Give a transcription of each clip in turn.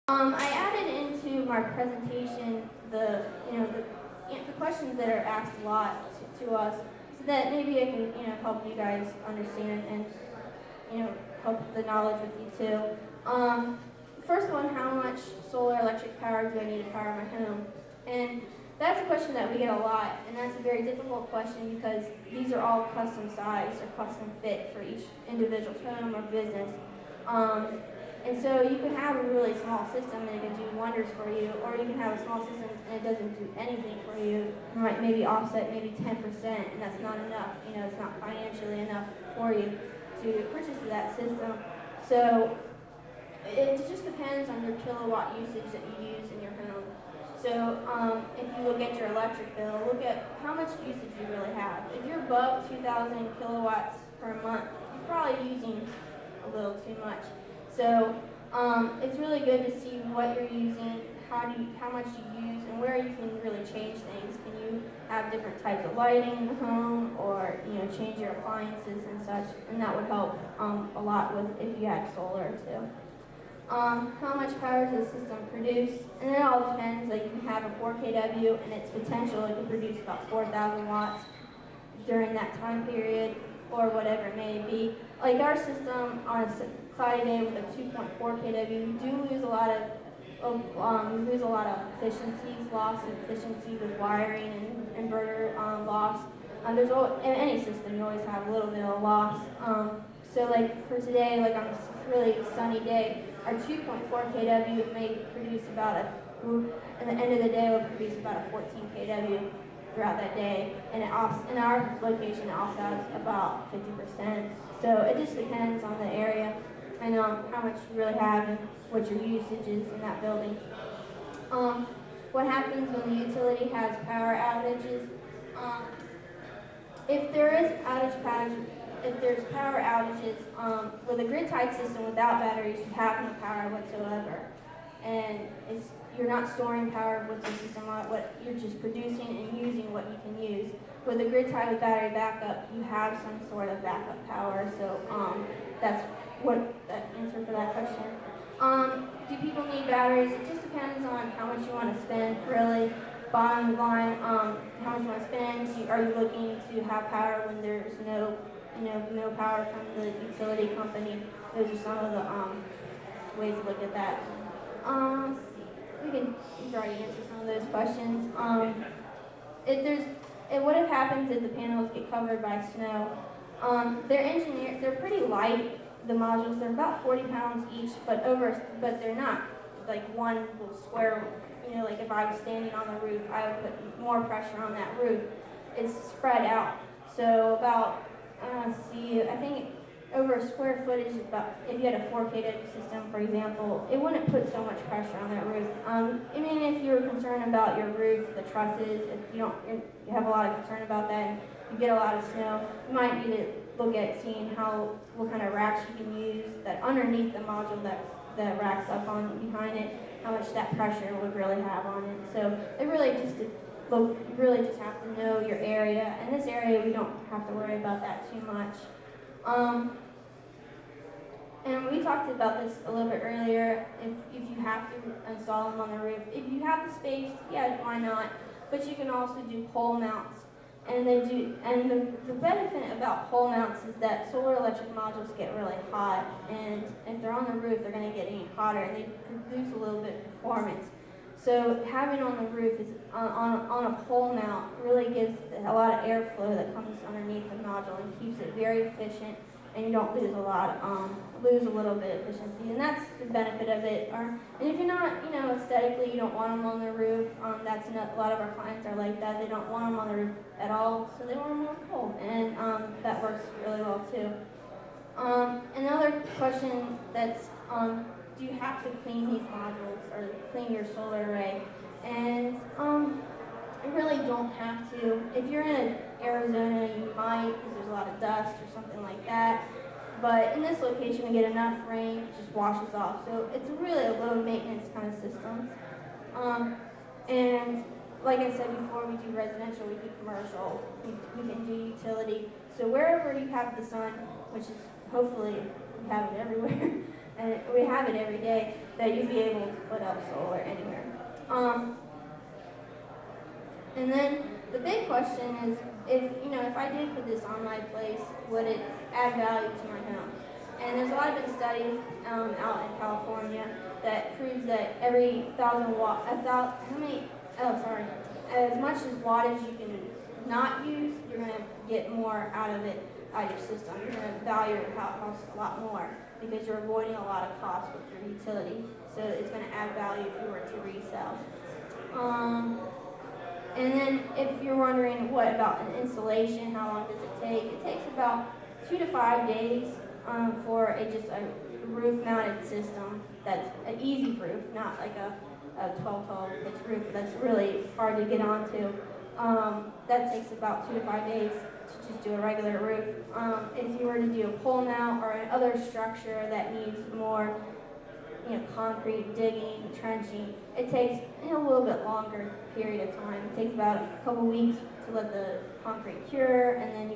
I added into my presentation the questions that are asked a lot to us, so that maybe I can help you guys understand and help the knowledge with you too. First one, how much solar electric power do I need to power my home? And that's a question that we get a lot, and that's a very difficult question because these are all custom sized or custom fit for each individual's home or business. And so you can have a really small system and it can do wonders for you, or you can have a small system and it doesn't do anything for you. You might maybe offset maybe 10%, and that's not enough. It's not financially enough for you to purchase that system. So it just depends on your kilowatt usage that you use in your home. So if you look at your electric bill, look at how much usage you really have. If you're above 2,000 kilowatts per month, you're probably using a little too much. So it's really good to see what you're using, how much you use, and where you can really change things. Can you have different types of lighting in the home, or change your appliances and such? And that would help a lot with if you had solar too. How much power does the system produce? And it all depends. Like, you can have a 4 kW, and its potential it can produce about 4,000 watts during that time period, or whatever it may be. Like our system on a cloudy day with a 2.4 kW, we do lose a lot of efficiencies, loss of efficiency with wiring and inverter loss. In any system, you always have a little bit of loss. So like for today, like on a really sunny day, our 2.4 kW may produce about at the end of the day, it will produce about a 14 kW throughout that day, and in our location it also has about 50%. So it just depends on the area and how much you really have and what your usage is in that building. What happens when the utility has power outages? If there's power outages, with a grid-tied system without batteries, you have no power whatsoever. And you're not storing power with the system, you're just producing and using what you can use. With a grid tie with battery backup, you have some sort of backup power, so that's what the answer for that question. Do people need batteries? It just depends on how much you want to spend, really. Bottom line, how much you want to spend. Are you looking to have power when there's no power from the utility company? Those are some of the ways to look at that. We've already answered some of those questions. What happens if the panels get covered by snow? They're pretty light, the modules. They're about 40 pounds each, but they're not like one little square. Like if I was standing on the roof, I would put more pressure on that roof. It's spread out. So about, I think over a square footage, if you had a 4 kW system, for example, it wouldn't put so much pressure on that roof. If you're concerned about your roof, the trusses, if you have a lot of concern about that, and you get a lot of snow, you might need to look at seeing what kind of racks you can use that underneath the module that racks up on behind it, how much that pressure would really have on it. So you really just have to know your area. In this area, we don't have to worry about that too much. And we talked about this a little bit earlier, if you have to install them on the roof. If you have the space, yeah, why not? But you can also do pole mounts. And the benefit about pole mounts is that solar electric modules get really hot, and if they're on the roof, they're going to get even hotter, and they lose a little bit of performance. So having on the roof on a pole mount really gives a lot of airflow that comes underneath the module and keeps it very efficient, and you don't lose a little bit of efficiency, and that's the benefit of it. And if you're not, aesthetically, you don't want them on the roof. That's a lot of our clients are like that. They don't want them on the roof at all, so they want them on the pole, and that works really well too. Another question that's do you have to clean these modules or clean your solar array? And you really don't have to. If you're in Arizona, you might, because there's a lot of dust or something like that. But in this location, we get enough rain, it just washes off. So it's really a low maintenance kind of system. And like I said before, we do residential, we do commercial, we can do utility. So wherever you have the sun, which is hopefully you have it everywhere, and we have it every day, that you'd be able to put up solar anywhere. And then the big question is, if I did put this on my place, would it add value to my home? And there's a lot of studies out in California that proves that every 1,000 watt, as much as wattage you can not use, you're going to get more out of it, out of your system. You're going to value your house a lot more because you're avoiding a lot of costs with your utility. So it's going to add value if you were to resell. And then if you're wondering what about an installation, how long does it take? It takes about 2 to 5 days for just a roof-mounted system that's an easy roof, not like a 12 pitch roof that's really hard to get onto. That takes about 2 to 5 days to just do a regular roof. If you were to do a pole mount or another structure that needs more concrete digging, trenching, it takes a little bit longer period of time. It takes about a couple weeks to let the concrete cure, and then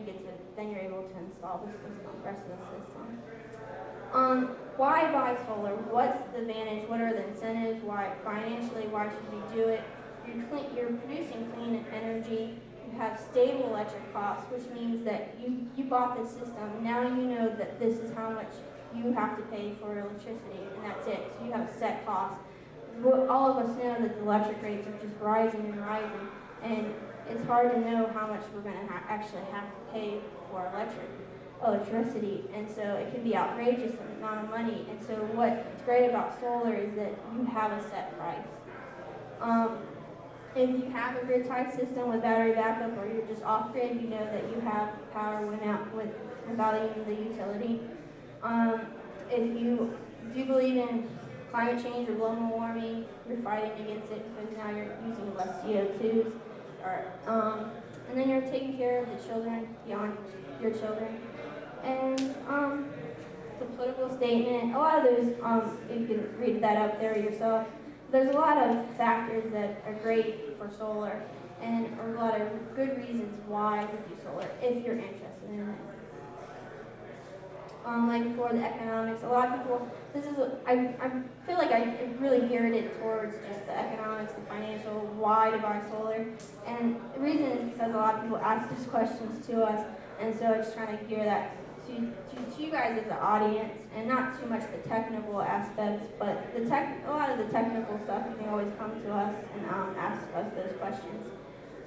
you're able to install the rest of the system. Why buy solar? What's the advantage? What are the incentives? Why financially? Why should we do it? You're producing clean energy. You have stable electric costs, which means that you bought this system. Now you know that this is how much you have to pay for electricity, and that's it. So you have a set cost. All of us know that the electric rates are just rising and rising, and it's hard to know how much we're going to actually have to pay for electricity, and so it can be outrageous amount of money. And so what's great about solar is that you have a set price. If you have a grid-tied system with battery backup, or you're just off-grid, you know that you have power without even the utility. If you do believe in climate change or global warming, you're fighting against it because now you're using less CO2s. And then you're taking care of the children beyond your children. And it's a political statement. A lot of those, you can read that up there yourself. There's a lot of factors that are great for solar, and a lot of good reasons why to do solar if you're interested in it. Like for the economics, a lot of people, I feel like I really geared it towards just the economics, the financial, why to buy solar. And the reason is because a lot of people ask these questions to us, and so I'm just trying to gear that to you guys as an audience, and not too much the technical aspects, but a lot of the technical stuff, you can always come to us and ask us those questions.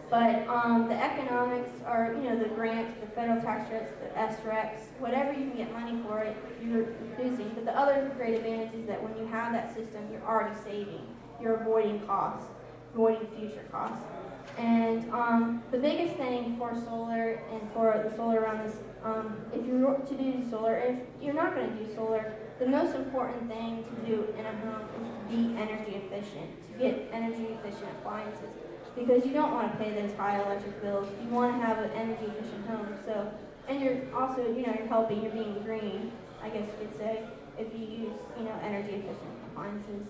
But the economics are, the grants, the federal tax credits, the SRECs, whatever you can get money for it, you're using. But the other great advantage is that when you have that system, you're already saving. You're avoiding costs, avoiding future costs. And the biggest thing for solar and for the solar around this, if you're to do solar, if you're not going to do solar, the most important thing to do in a home is to be energy efficient, to get energy efficient appliances. Because you don't want to pay those high electric bills. You want to have an energy efficient home. So, and you're also, you're helping, you're being green, I guess you could say, if you use, energy efficient appliances.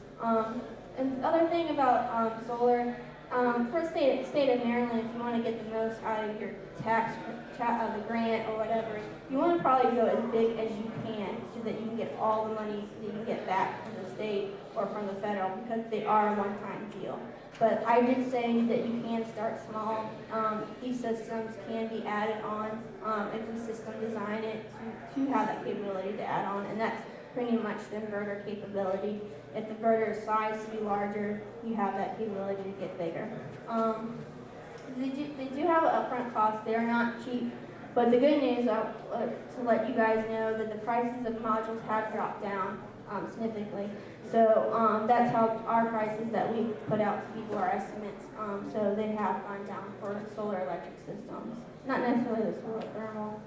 And the other thing about solar, for the state of Maryland, if you want to get the most out of your the grant or whatever, you want to probably go as big as you can so that you can get all the money that you can get back from the state or from the federal, because they are a one-time deal. But I did say that you can start small. These systems can be added on if we system design it to have that capability to add on, and that's pretty much the inverter capability. If the inverter is sized to be larger, you have that capability to get bigger. They do have an upfront cost. They are not cheap, but the good news to let you guys know that the prices of modules have dropped down significantly. So that's how our prices that we put out to people, our estimates, so they have gone down for solar electric systems. Not necessarily the solar thermal.